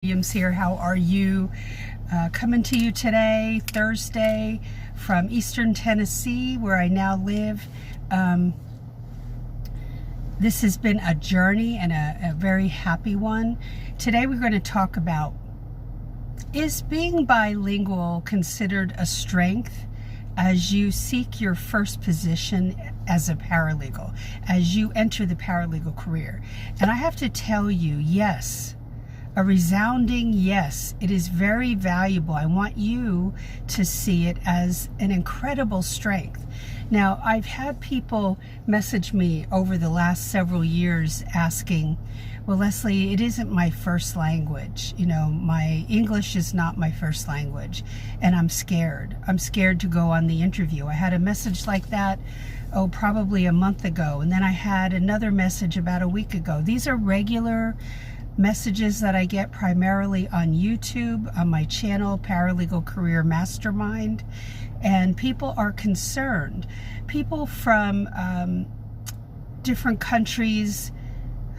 Williams here. How are you? Coming to you today, Thursday, from Eastern Tennessee, where I now live. This has been a journey and a very happy one. Today we're going to talk about, is being bilingual considered a strength as you seek your first position as a paralegal, as you enter the paralegal career? And I have to tell you, yes. A resounding yes. It is very valuable. I want you to see it as an incredible strength. Now, I've had people message me over the last several years asking, well, Leslie, it isn't my first language. You know, my English is not my first language, and I'm scared. I'm scared to go on the interview. I had a message like that, probably a month ago, and then I had another message about a week ago. These are regular messages that I get primarily on YouTube, on my channel, Paralegal Career Mastermind, and people are concerned. People from different countries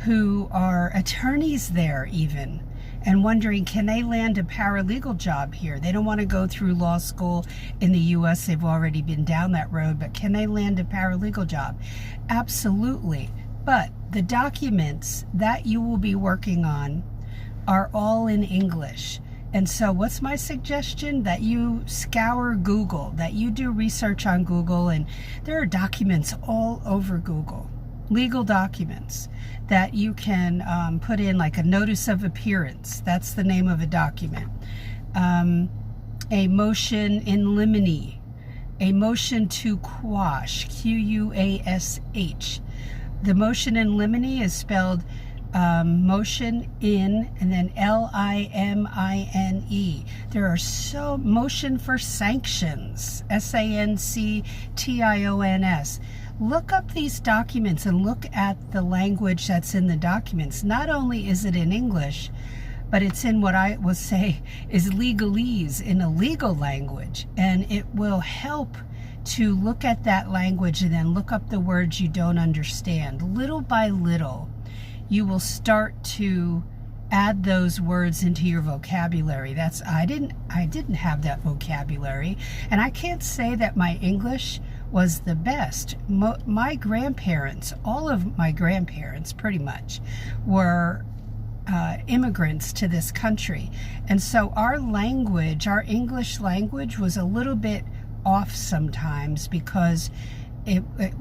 who are attorneys there even, and wondering, can they land a paralegal job here? They don't want to go through law school in the U.S. They've already been down that road, but can they land a paralegal job? Absolutely. But the documents that you will be working on are all in English. And so what's my suggestion? That you scour Google, that you do research on Google, and there are documents all over Google, legal documents that you can put in, like a notice of appearance. That's the name of a document. A motion in limine, a motion to quash, Q-U-A-S-H. The motion in limine is spelled motion in and then L-I-M-I-N-E. There are so motion for sanctions, S-A-N-C-T-I-O-N-S. Look up these documents and look at the language that's in the documents. Not only is it in English, but it's in what I will say is legalese, in a legal language, and it will help to look at that language and then look up the words you don't understand. Little by little, you will start to add those words into your vocabulary. I didn't have that vocabulary, and I can't say that my English was the best. My grandparents, all of my grandparents pretty much, were immigrants to this country, and so our language, our English language, was a little bit off sometimes because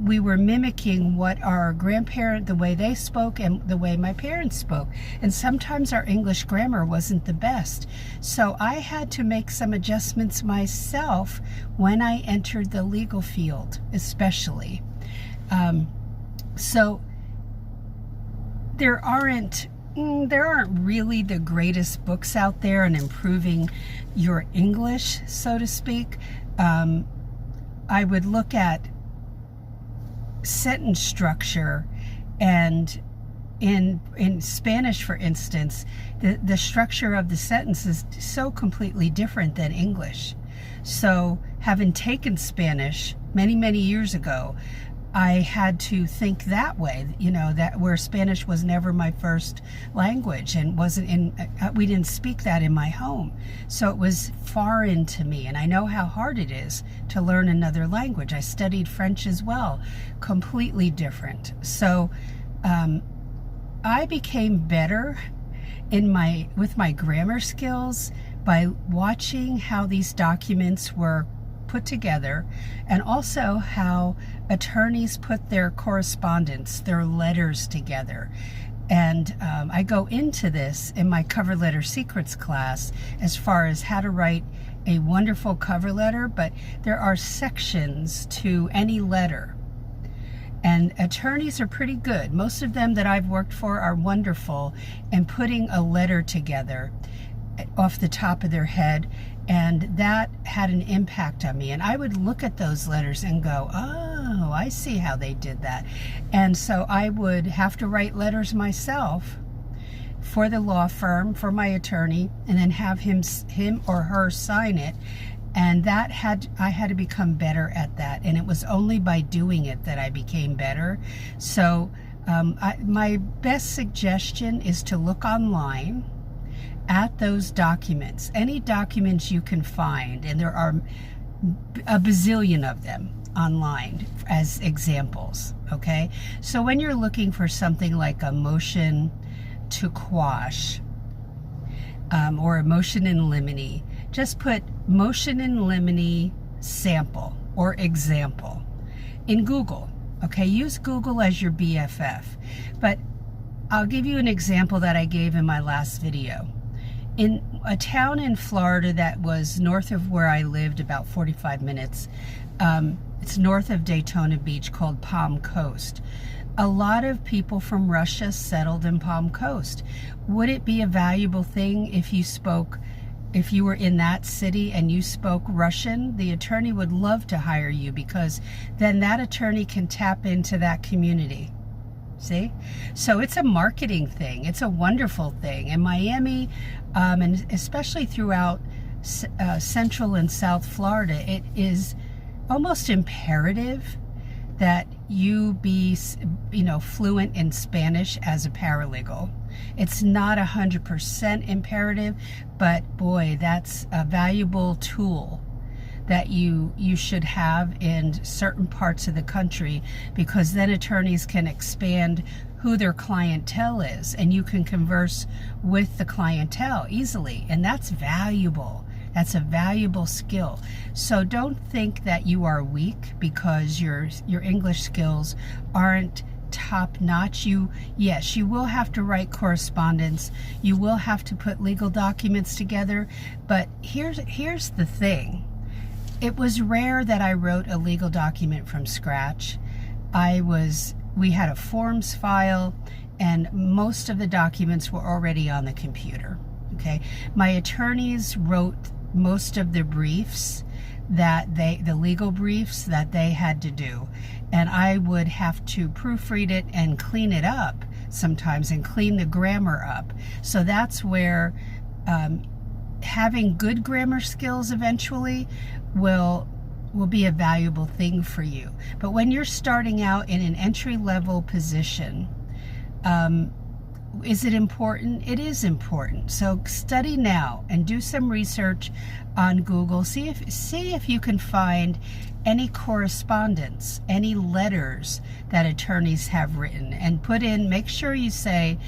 we were mimicking what our the way they spoke and the way my parents spoke, and sometimes our English grammar wasn't the best. So I had to make some adjustments myself when I entered the legal field, especially. So there aren't really the greatest books out there on improving your English, so to speak. I would look at sentence structure, and in Spanish, for instance, the structure of the sentence is so completely different than English. So having taken Spanish many years ago, I had to think that way, you know, that where Spanish was never my first language and we didn't speak that in my home. So it was foreign to me, and I know how hard it is to learn another language. I studied French as well, completely different. So I became better with my grammar skills by watching how these documents were put together, and also how attorneys put their correspondence, their letters together. And I go into this in my cover letter secrets class as far as how to write a wonderful cover letter, but there are sections to any letter. And attorneys are pretty good. Most of them that I've worked for are wonderful in putting a letter together off the top of their head, and that had an impact on me. And I would look at those letters and go, oh, I see how they did that. And so I would have to write letters myself for the law firm, for my attorney, and then have him or her sign it. And I had to become better at that. And it was only by doing it that I became better. So my best suggestion is to look online at those documents, any documents you can find, and there are a bazillion of them online as examples, okay? So when you're looking for something like a motion to quash or a motion in limine, just put motion in limine sample or example in Google, okay? Use Google as your BFF. But I'll give you an example that I gave in my last video. In a town in Florida that was north of where I lived, about 45 minutes, it's north of Daytona Beach, called Palm Coast. A lot of people from Russia settled in Palm Coast. Would it be a valuable thing if you were in that city and you spoke Russian? The attorney would love to hire you, because then that attorney can tap into that community. See? So it's a marketing thing. It's a wonderful thing. In Miami, and especially throughout Central and South Florida, it is almost imperative that you be, fluent in Spanish as a paralegal. It's not 100% imperative, but boy, that's a valuable tool that you should have in certain parts of the country, because then attorneys can expand who their clientele is, and you can converse with the clientele easily, and that's valuable. That's a valuable skill. So don't think that you are weak because your English skills aren't top-notch. Yes, you will have to write correspondence, you will have to put legal documents together, but here's the thing. It was rare that I wrote a legal document from scratch. We had a forms file, and most of the documents were already on the computer, okay? My attorneys wrote most of the briefs the legal briefs that they had to do, and I would have to proofread it and clean it up sometimes, and clean the grammar up. So that's where having good grammar skills eventually will be a valuable thing for you. But when you're starting out in an entry-level position, is it important? It is important. So study now and do some research on Google. See if you can find any correspondence, any letters that attorneys have written, and make sure you say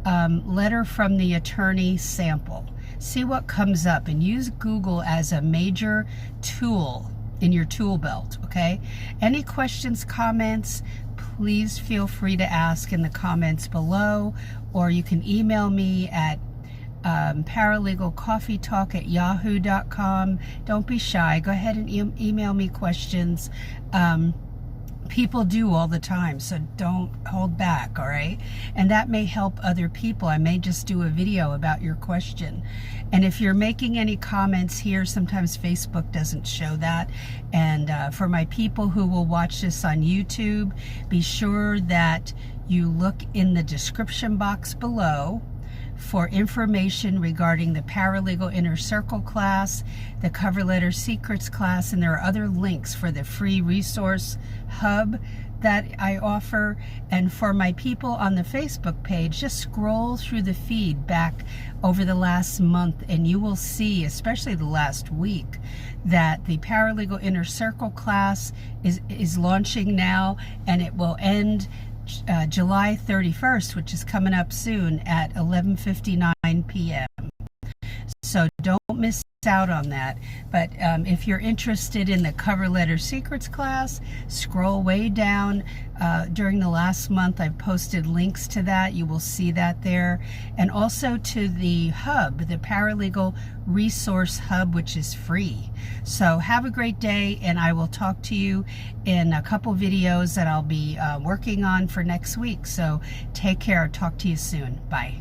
letter from the attorney sample. See what comes up, and use Google as a major tool in your tool belt, okay? Any questions, comments, please feel free to ask in the comments below, or you can email me at paralegalcoffeetalk@yahoo.com. Don't be shy. Go ahead and email me questions. People do all the time, so don't hold back, all right? And that may help other people. I may just do a video about your question. And if you're making any comments here, sometimes Facebook doesn't show that. And for my people who will watch this on YouTube, be sure that you look in the description box below for information regarding the Paralegal Inner Circle class, the Cover Letter Secrets class, and there are other links for the free resource hub that I offer. And for my people on the Facebook page, just scroll through the feed back over the last month, and you will see, especially the last week, that the Paralegal Inner Circle class is launching now, and it will end July 31st, which is coming up soon at 11:59 p.m. So don't miss out on that. But if you're interested in the Cover Letter Secrets class, scroll way down. During the last month, I've posted links to that. You will see that there. And also to the hub, the Paralegal Resource Hub, which is free. So have a great day, and I will talk to you in a couple videos that I'll be working on for next week. So take care. Talk to you soon. Bye.